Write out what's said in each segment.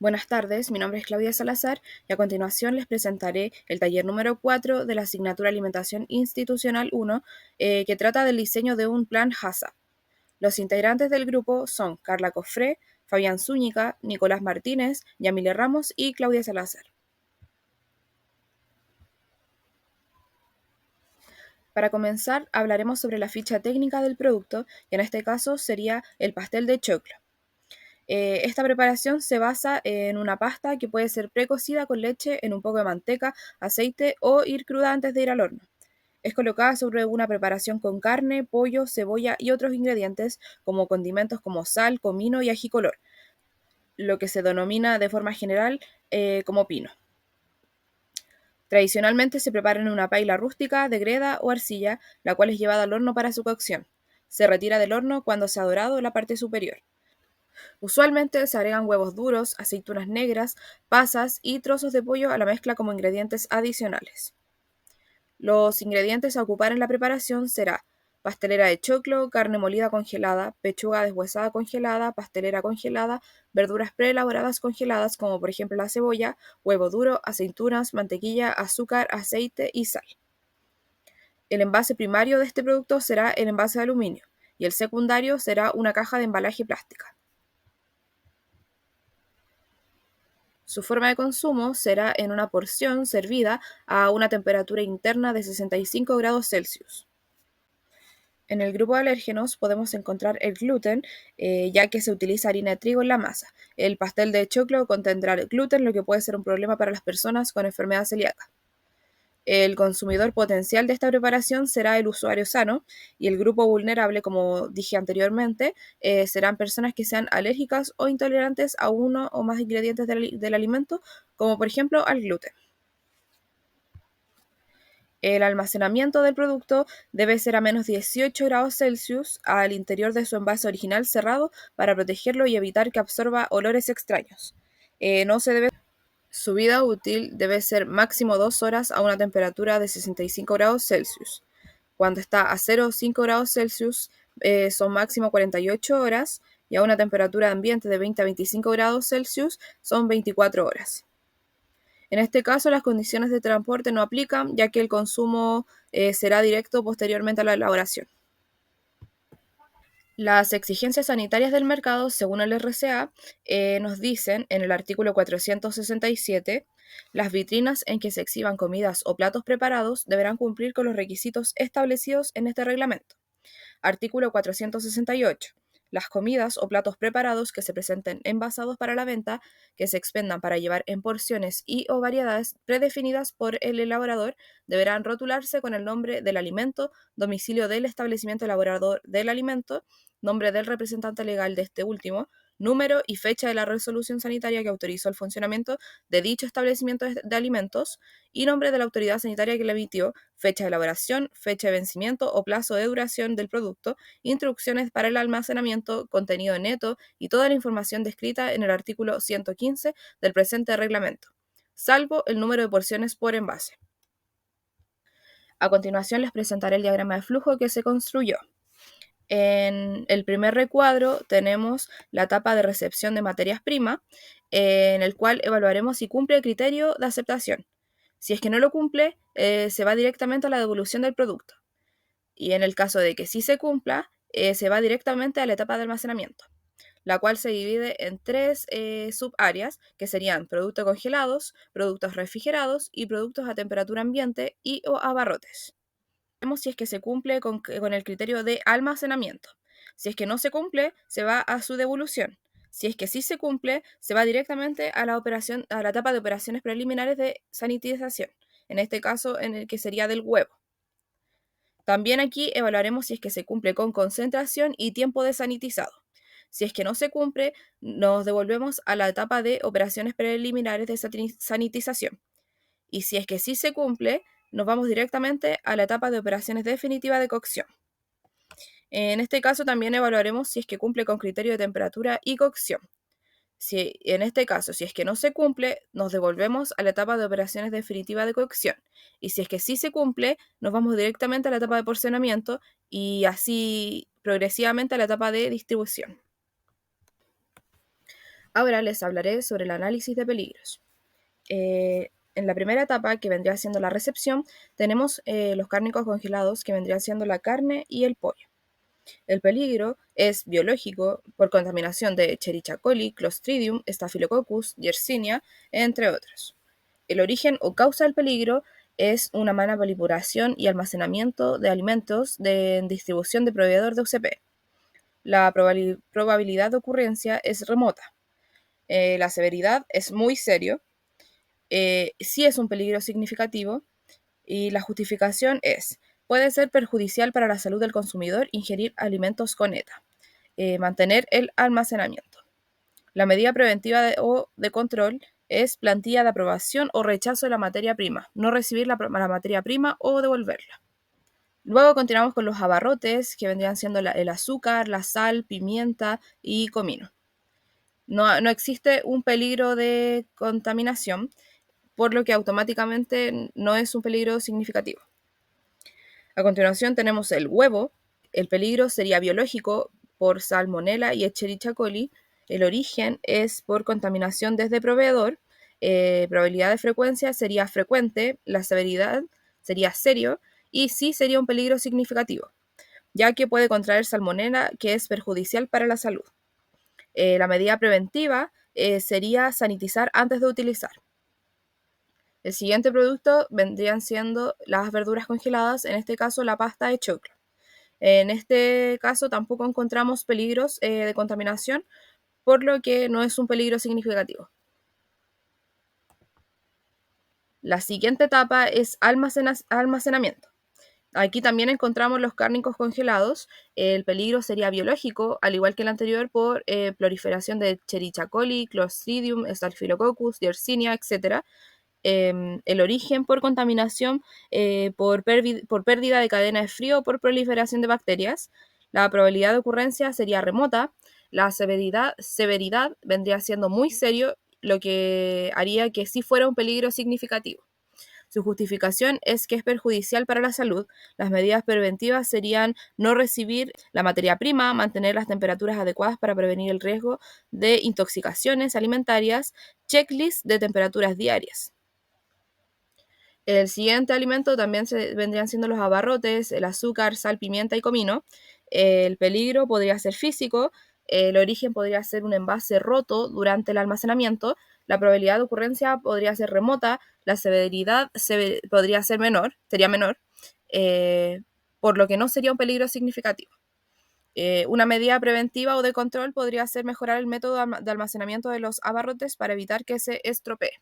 Buenas tardes, mi nombre es Claudia Salazar y a continuación les presentaré el taller número 4 de la asignatura Alimentación Institucional 1, que trata del diseño de un plan HACCP. Los integrantes del grupo son Carla Cofré, Fabián Zúñiga, Nicolás Martínez, Yamile Ramos y Claudia Salazar. Para comenzar, hablaremos sobre la ficha técnica del producto, que en este caso sería el pastel de choclo. Esta preparación se basa en una pasta que puede ser precocida con leche en un poco de manteca, aceite o ir cruda antes de ir al horno. Es colocada sobre una preparación con carne, pollo, cebolla y otros ingredientes como condimentos como sal, comino y ají color, lo que se denomina de forma general como pino. Tradicionalmente se prepara en una paila rústica de greda o arcilla, la cual es llevada al horno para su cocción. Se retira del horno cuando se ha dorado la parte superior. Usualmente se agregan huevos duros, aceitunas negras, pasas y trozos de pollo a la mezcla como ingredientes adicionales. Los ingredientes a ocupar en la preparación será pastelera de choclo, carne molida congelada, pechuga deshuesada congelada, pastelera congelada, verduras preelaboradas congeladas como por ejemplo la cebolla, huevo duro, aceitunas, mantequilla, azúcar, aceite y sal. El envase primario de este producto será el envase de aluminio y el secundario será una caja de embalaje plástica. Su forma de consumo será en una porción servida a una temperatura interna de 65 grados Celsius. En el grupo de alérgenos podemos encontrar el gluten, ya que se utiliza harina de trigo en la masa. El pastel de choclo contendrá gluten, lo que puede ser un problema para las personas con enfermedad celíaca. El consumidor potencial de esta preparación será el usuario sano y el grupo vulnerable, como dije anteriormente, serán personas que sean alérgicas o intolerantes a uno o más ingredientes del alimento, como por ejemplo al gluten. El almacenamiento del producto debe ser a menos 18 grados Celsius al interior de su envase original cerrado para protegerlo y evitar que absorba olores extraños. No se debe Su vida útil debe ser máximo 2 horas a una temperatura de 65 grados Celsius. Cuando está a 0 o 5 grados Celsius son máximo 48 horas y a una temperatura de ambiente de 20 a 25 grados Celsius son 24 horas. En este caso, las condiciones de transporte no aplican, ya que el consumo será directo posteriormente a la elaboración. Las exigencias sanitarias del mercado, según el RCA, nos dicen en el artículo 467, las vitrinas en que se exhiban comidas o platos preparados deberán cumplir con los requisitos establecidos en este reglamento. Artículo 468. Las comidas o platos preparados que se presenten envasados para la venta, que se expendan para llevar en porciones y o variedades predefinidas por el elaborador, deberán rotularse con el nombre del alimento, domicilio del establecimiento elaborador del alimento, nombre del representante legal de este último, número y fecha de la resolución sanitaria que autorizó el funcionamiento de dicho establecimiento de alimentos y nombre de la autoridad sanitaria que le emitió, fecha de elaboración, fecha de vencimiento o plazo de duración del producto, instrucciones para el almacenamiento, contenido neto y toda la información descrita en el artículo 115 del presente reglamento, salvo el número de porciones por envase. A continuación les presentaré el diagrama de flujo que se construyó. En el primer recuadro tenemos la etapa de recepción de materias primas, en el cual evaluaremos si cumple el criterio de aceptación. Si es que no lo cumple, se va directamente a la devolución del producto. Y en el caso de que sí se cumpla, se va directamente a la etapa de almacenamiento, la cual se divide en tres subáreas, que serían productos congelados, productos refrigerados y productos a temperatura ambiente y o abarrotes. Vemos si es que se cumple con el criterio de almacenamiento. Si es que no se cumple, se va a su devolución. Si es que sí se cumple, se va directamente a la etapa de operaciones preliminares de sanitización, en este caso en el que sería del huevo. También aquí evaluaremos si es que se cumple con concentración y tiempo de sanitizado. Si es que no se cumple, nos devolvemos a la etapa de operaciones preliminares de sanitización. Y si es que sí se cumple, nos vamos directamente a la etapa de operaciones definitivas de cocción. En este caso también evaluaremos si es que cumple con criterio de temperatura y cocción. En este caso, si es que no se cumple, nos devolvemos a la etapa de operaciones definitivas de cocción. Y si es que sí se cumple, nos vamos directamente a la etapa de porcionamiento y así progresivamente a la etapa de distribución. Ahora les hablaré sobre el análisis de peligros. En la primera etapa, que vendría siendo la recepción, tenemos los cárnicos congelados, que vendrían siendo la carne y el pollo. El peligro es biológico por contaminación de Escherichia coli, Clostridium, Staphylococcus, Yersinia, entre otros. El origen o causa del peligro es una mala manipulación y almacenamiento de alimentos de distribución de proveedor de UCP. La probabilidad de ocurrencia es remota. La severidad es muy serio. Sí es un peligro significativo y la justificación es: puede ser perjudicial para la salud del consumidor ingerir alimentos con ETA. Mantener el almacenamiento. La medida preventiva o de control es plantilla de aprobación o rechazo de la materia prima, no recibir la materia prima o devolverla. Luego continuamos con los abarrotes, que vendrían siendo el azúcar, la sal, pimienta y comino. No existe un peligro de contaminación, por lo que automáticamente no es un peligro significativo. A continuación tenemos el huevo. El peligro sería biológico por Salmonella y Escherichia coli. El origen es por contaminación desde proveedor. Probabilidad de frecuencia sería frecuente. La severidad sería serio. Y sí sería un peligro significativo, ya que puede contraer Salmonella, que es perjudicial para la salud. La medida preventiva sería sanitizar antes de utilizar. El siguiente producto vendrían siendo las verduras congeladas, en este caso la pasta de choclo. En este caso tampoco encontramos peligros de contaminación, por lo que no es un peligro significativo. La siguiente etapa es almacenamiento. Aquí también encontramos los cárnicos congelados. El peligro sería biológico, al igual que el anterior, por proliferación de Escherichia coli, Clostridium, Staphylococcus, Yersinia, etc. El origen por contaminación, por pérdida de cadena de frío o por proliferación de bacterias. La probabilidad de ocurrencia sería remota. La severidad vendría siendo muy serio, lo que haría que sí fuera un peligro significativo. Su justificación es que es perjudicial para la salud. Las medidas preventivas serían no recibir la materia prima, mantener las temperaturas adecuadas para prevenir el riesgo de intoxicaciones alimentarias, checklist de temperaturas diarias. El siguiente alimento también vendrían siendo los abarrotes, el azúcar, sal, pimienta y comino. El peligro podría ser físico, el origen podría ser un envase roto durante el almacenamiento, la probabilidad de ocurrencia podría ser remota, la severidad podría ser menor, sería menor, por lo que no sería un peligro significativo. Una medida preventiva o de control podría ser mejorar el método de almacenamiento de los abarrotes para evitar que se estropee.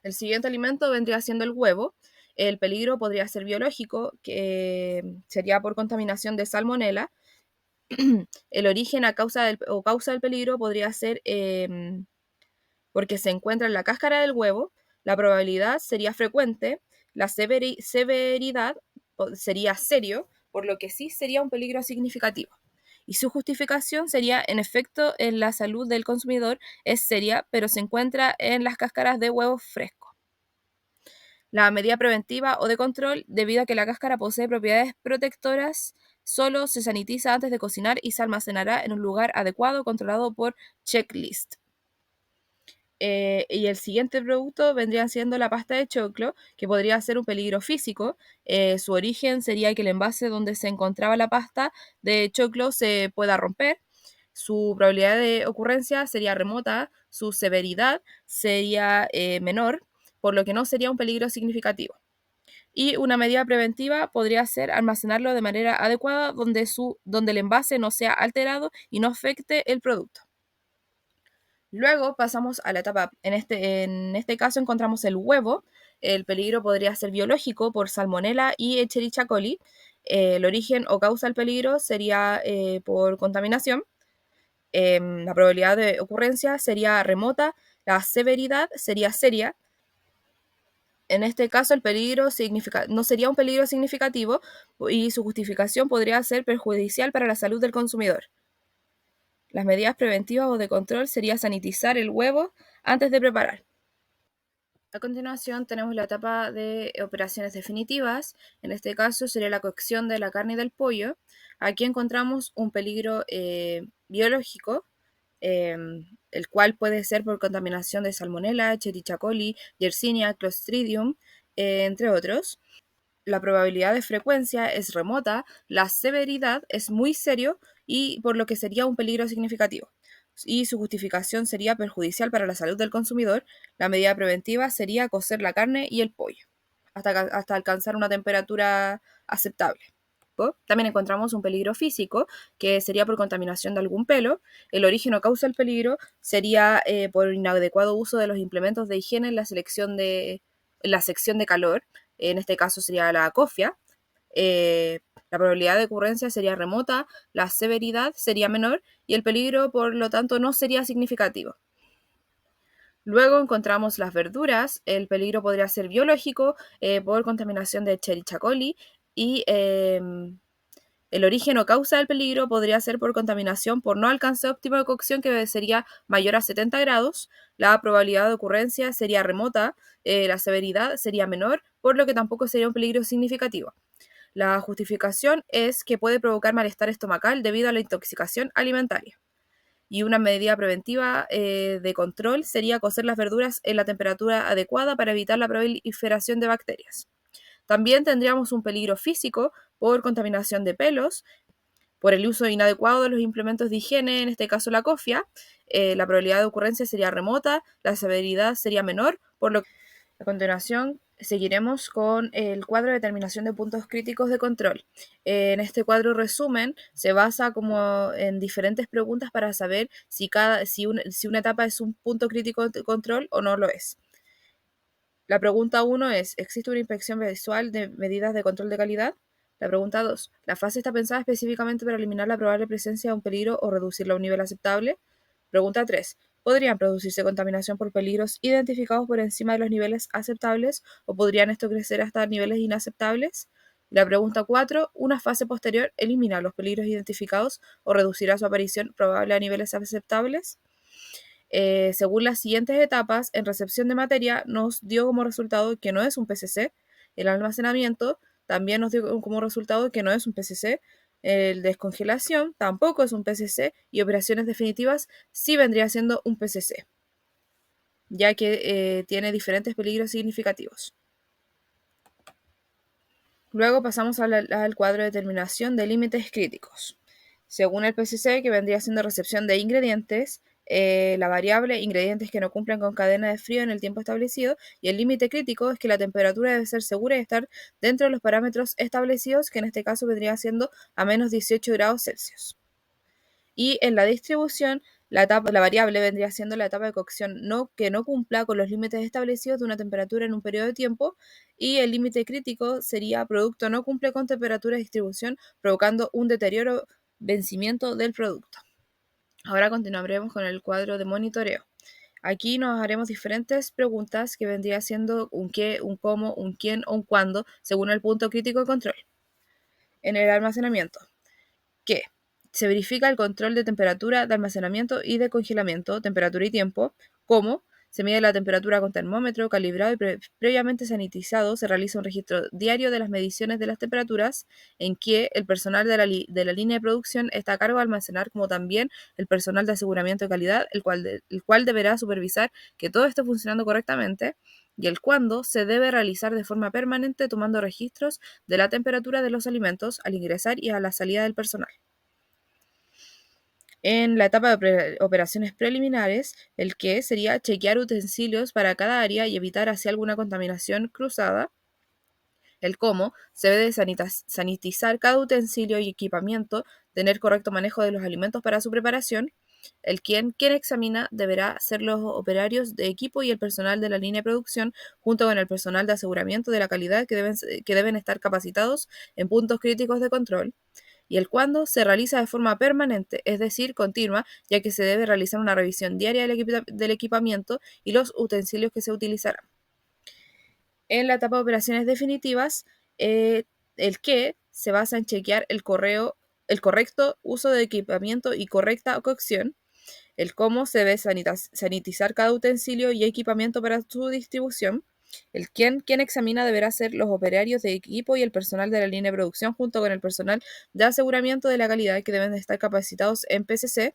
El siguiente alimento vendría siendo el huevo. El peligro podría ser biológico, que sería por contaminación de salmonela. El origen causa del peligro podría ser porque se encuentra en la cáscara del huevo. La probabilidad sería frecuente. La severidad sería serio, por lo que sí sería un peligro significativo. Y su justificación sería: en efecto, en la salud del consumidor es seria, pero se encuentra en las cáscaras de huevos frescos. La medida preventiva o de control, debido a que la cáscara posee propiedades protectoras, solo se sanitiza antes de cocinar y se almacenará en un lugar adecuado controlado por checklist. Y el siguiente producto vendría siendo la pasta de choclo, que podría ser un peligro físico. Su origen sería que el envase donde se encontraba la pasta de choclo se pueda romper. Su probabilidad de ocurrencia sería remota, su severidad sería menor, por lo que no sería un peligro significativo. Y una medida preventiva podría ser almacenarlo de manera adecuada, donde el envase no sea alterado y no afecte el producto. Luego pasamos a la etapa, en este caso encontramos el huevo. El peligro podría ser biológico por Salmonella y Escherichia coli. El origen o causa del peligro sería por contaminación. La probabilidad de ocurrencia sería remota, la severidad sería seria. En este caso, el peligro no sería un peligro significativo y su justificación podría ser perjudicial para la salud del consumidor. Las medidas preventivas o de control sería sanitizar el huevo antes de preparar. A continuación tenemos la etapa de operaciones definitivas. En este caso sería la cocción de la carne y del pollo. Aquí encontramos un peligro biológico. el cual puede ser por contaminación de Salmonella, Escherichia coli, Yersinia, Clostridium, entre otros. La probabilidad de frecuencia es remota, la severidad es muy serio y por lo que sería un peligro significativo. Y su justificación sería perjudicial para la salud del consumidor. La medida preventiva sería cocer la carne y el pollo hasta alcanzar una temperatura aceptable. También encontramos un peligro físico, que sería por contaminación de algún pelo. El origen o causa del peligro sería por inadecuado uso de los implementos de higiene en la sección de calor. En este caso sería la cofia. La probabilidad de ocurrencia sería remota, la severidad sería menor y el peligro, por lo tanto, no sería significativo. Luego encontramos las verduras. El peligro podría ser biológico por contaminación de Escherichia coli y el origen o causa del peligro podría ser por contaminación por no alcance óptimo de cocción, que sería mayor a 70 grados. La probabilidad de ocurrencia sería remota, la severidad sería menor, por lo que tampoco sería un peligro significativo. La justificación es que puede provocar malestar estomacal debido a la intoxicación alimentaria. Y una medida preventiva de control sería cocer las verduras en la temperatura adecuada para evitar la proliferación de bacterias. También tendríamos un peligro físico por contaminación de pelos, por el uso inadecuado de los implementos de higiene, en este caso la cofia. La probabilidad de ocurrencia sería remota, la severidad sería menor, por lo que a continuación seguiremos con el cuadro de determinación de puntos críticos de control. En este cuadro resumen se basa como en diferentes preguntas para saber si una etapa es un punto crítico de control o no lo es. La pregunta 1 es: ¿existe una inspección visual de medidas de control de calidad? La pregunta 2: ¿la fase está pensada específicamente para eliminar la probable presencia de un peligro o reducirla a un nivel aceptable? Pregunta 3: ¿podrían producirse contaminación por peligros identificados por encima de los niveles aceptables o podrían estos crecer hasta niveles inaceptables? La pregunta 4: ¿una fase posterior elimina los peligros identificados o reducirá su aparición probable a niveles aceptables? Según las siguientes etapas, en recepción de materia nos dio como resultado que no es un PCC. El almacenamiento también nos dio como resultado que no es un PCC. El descongelación tampoco es un PCC y operaciones definitivas sí vendría siendo un PCC, ya que tiene diferentes peligros significativos. Luego pasamos al cuadro de determinación de límites críticos. Según el PCC, que vendría siendo recepción de ingredientes, la variable ingredientes que no cumplen con cadena de frío en el tiempo establecido, y el límite crítico es que la temperatura debe ser segura y estar dentro de los parámetros establecidos, que en este caso vendría siendo a menos 18 grados Celsius. Y en la distribución, la variable vendría siendo la etapa de cocción que no cumpla con los límites establecidos de una temperatura en un periodo de tiempo, y el límite crítico sería producto no cumple con temperatura de distribución, provocando un deterioro, vencimiento del producto. Ahora continuaremos con el cuadro de monitoreo. Aquí nos haremos diferentes preguntas que vendría siendo un qué, un cómo, un quién o un cuándo, según el punto crítico de control. En el almacenamiento, ¿qué? Se verifica el control de temperatura, de almacenamiento y de congelamiento, temperatura y tiempo. ¿Cómo? Se mide la temperatura con termómetro calibrado y previamente sanitizado. Se realiza un registro diario de las mediciones de las temperaturas, en que el personal de la línea de producción está a cargo de almacenar, como también el personal de aseguramiento de calidad, el cual deberá supervisar que todo esté funcionando correctamente. Y el cuándo se debe realizar de forma permanente, tomando registros de la temperatura de los alimentos al ingresar y a la salida del personal. En la etapa de operaciones preliminares, el qué sería chequear utensilios para cada área y evitar así alguna contaminación cruzada. El cómo se debe sanitizar cada utensilio y equipamiento, tener correcto manejo de los alimentos para su preparación. El quien examina deberá ser los operarios de equipo y el personal de la línea de producción, junto con el personal de aseguramiento de la calidad, que deben estar capacitados en puntos críticos de control. Y el cuándo se realiza de forma permanente, es decir, continua, ya que se debe realizar una revisión diaria del equipamiento y los utensilios que se utilizarán. En la etapa de operaciones definitivas, el qué se basa en chequear el correcto uso de equipamiento y correcta cocción. El cómo se debe sanitizar cada utensilio y equipamiento para su distribución. El quien examina deberá ser los operarios de equipo y el personal de la línea de producción, junto con el personal de aseguramiento de la calidad, que deben de estar capacitados en PCC.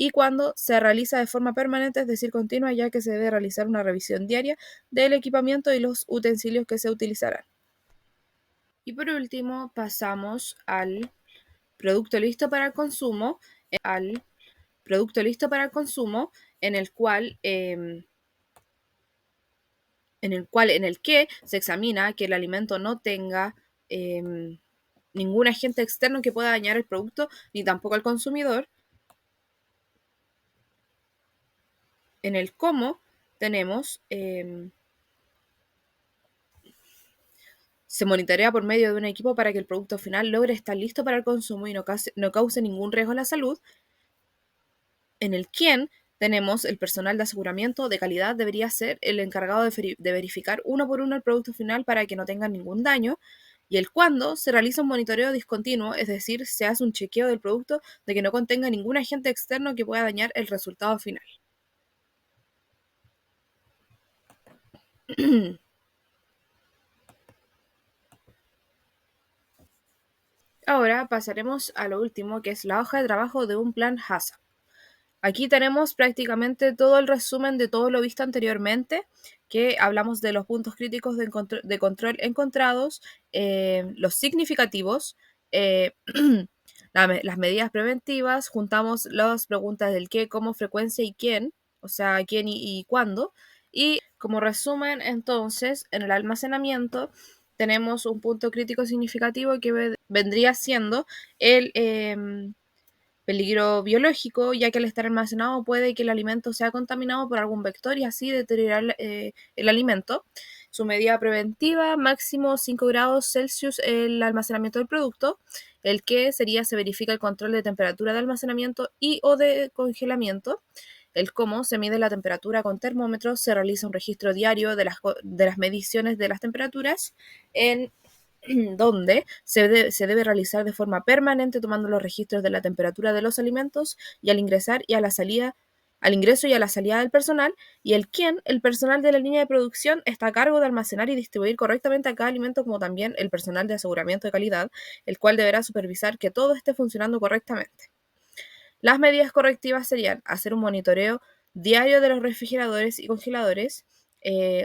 y cuando se realiza de forma permanente, es decir, continua, ya que se debe realizar una revisión diaria del equipamiento y los utensilios que se utilizarán. Y por último, pasamos al producto listo para el consumo, en el cual en el que se examina que el alimento no tenga ningún agente externo que pueda dañar el producto ni tampoco al consumidor. En el cómo tenemos se monitorea por medio de un equipo para que el producto final logre estar listo para el consumo y no cause ningún riesgo a la salud. En el quién tenemos el personal de aseguramiento de calidad debería ser el encargado de verificar uno por uno el producto final para que no tenga ningún daño. Y el cuándo se realiza un monitoreo discontinuo, es decir, se hace un chequeo del producto de que no contenga ningún agente externo que pueda dañar el resultado final. Ahora pasaremos a lo último, que es la hoja de trabajo de un plan HACCP. Aquí tenemos prácticamente todo el resumen de todo lo visto anteriormente, que hablamos de los puntos críticos de control encontrados, los significativos, eh, las medidas preventivas, juntamos las preguntas del qué, cómo, frecuencia y quién, o sea, quién y cuándo. Y como resumen, entonces, en el almacenamiento tenemos un punto crítico significativo que vendría siendo el peligro biológico, ya que al estar almacenado puede que el alimento sea contaminado por algún vector y así deteriorar el alimento. Su medida preventiva, máximo 5 grados Celsius el almacenamiento del producto. El que sería, se verifica el control de temperatura de almacenamiento y o de congelamiento. El cómo, se mide la temperatura con termómetros, se realiza un registro diario de las mediciones de las temperaturas en donde se debe realizar de forma permanente tomando los registros de la temperatura de los alimentos y al ingresar y a la salida, al ingreso y a la salida del personal, y el quién, el personal de la línea de producción, está a cargo de almacenar y distribuir correctamente a cada alimento, como también el personal de aseguramiento de calidad, el cual deberá supervisar que todo esté funcionando correctamente. Las medidas correctivas serían hacer un monitoreo diario de los refrigeradores y congeladores,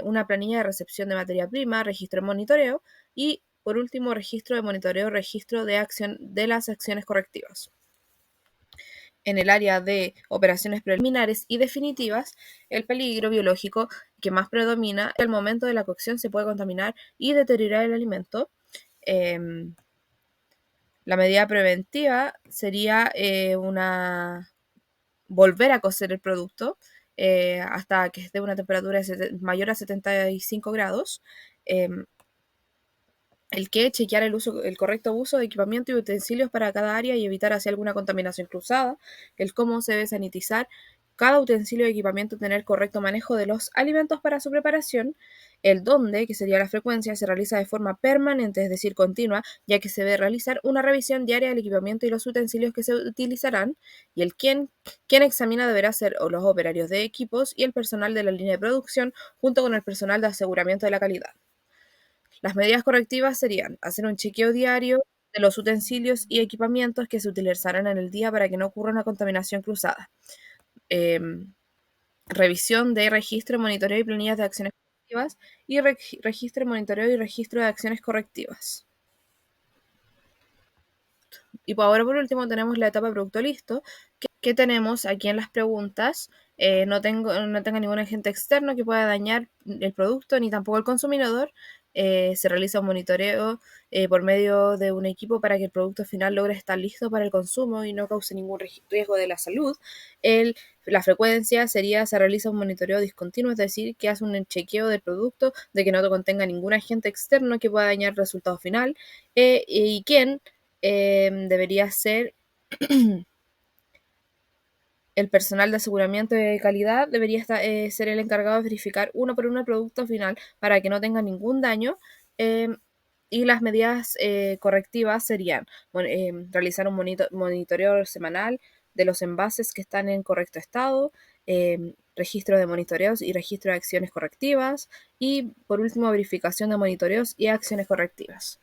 una planilla de recepción de materia prima, registro de monitoreo y, por último, registro de monitoreo, registro de acción de las acciones correctivas. En el área de operaciones preliminares y definitivas, el peligro biológico que más predomina al momento de la cocción se puede contaminar y deteriorar el alimento. La medida preventiva sería volver a cocer el producto hasta que esté a una temperatura mayor a 75 grados. El que chequear el correcto uso de equipamiento y utensilios para cada área y evitar así alguna contaminación cruzada. El cómo se debe sanitizar cada utensilio y equipamiento, tener correcto manejo de los alimentos para su preparación. El dónde, que sería la frecuencia, se realiza de forma permanente, es decir, continua, ya que se debe realizar una revisión diaria del equipamiento y los utensilios que se utilizarán. Y el quien examina deberá ser los operarios de equipos y el personal de la línea de producción, junto con el personal de aseguramiento de la calidad. Las medidas correctivas serían hacer un chequeo diario de los utensilios y equipamientos que se utilizarán en el día para que no ocurra una contaminación cruzada. Revisión de registro, monitoreo y planillas de acciones correctivas y registro, monitoreo y registro de acciones correctivas. Y ahora por último tenemos la etapa de producto listo, que tenemos aquí en las preguntas. No tenga ningún agente externo que pueda dañar el producto ni tampoco el consumidor. Se realiza un monitoreo por medio de un equipo para que el producto final logre estar listo para el consumo y no cause ningún riesgo de la salud. La frecuencia sería, se realiza un monitoreo discontinuo, es decir, que hace un chequeo del producto de que no contenga ningún agente externo que pueda dañar el resultado final. Y quién debería ser el personal de aseguramiento de calidad, debería ser el encargado de verificar uno por uno el producto final para que no tenga ningún daño. Y las medidas correctivas serían realizar un monitoreo semanal de los envases que están en correcto estado, registro de monitoreos y registro de acciones correctivas, y por último verificación de monitoreos y acciones correctivas.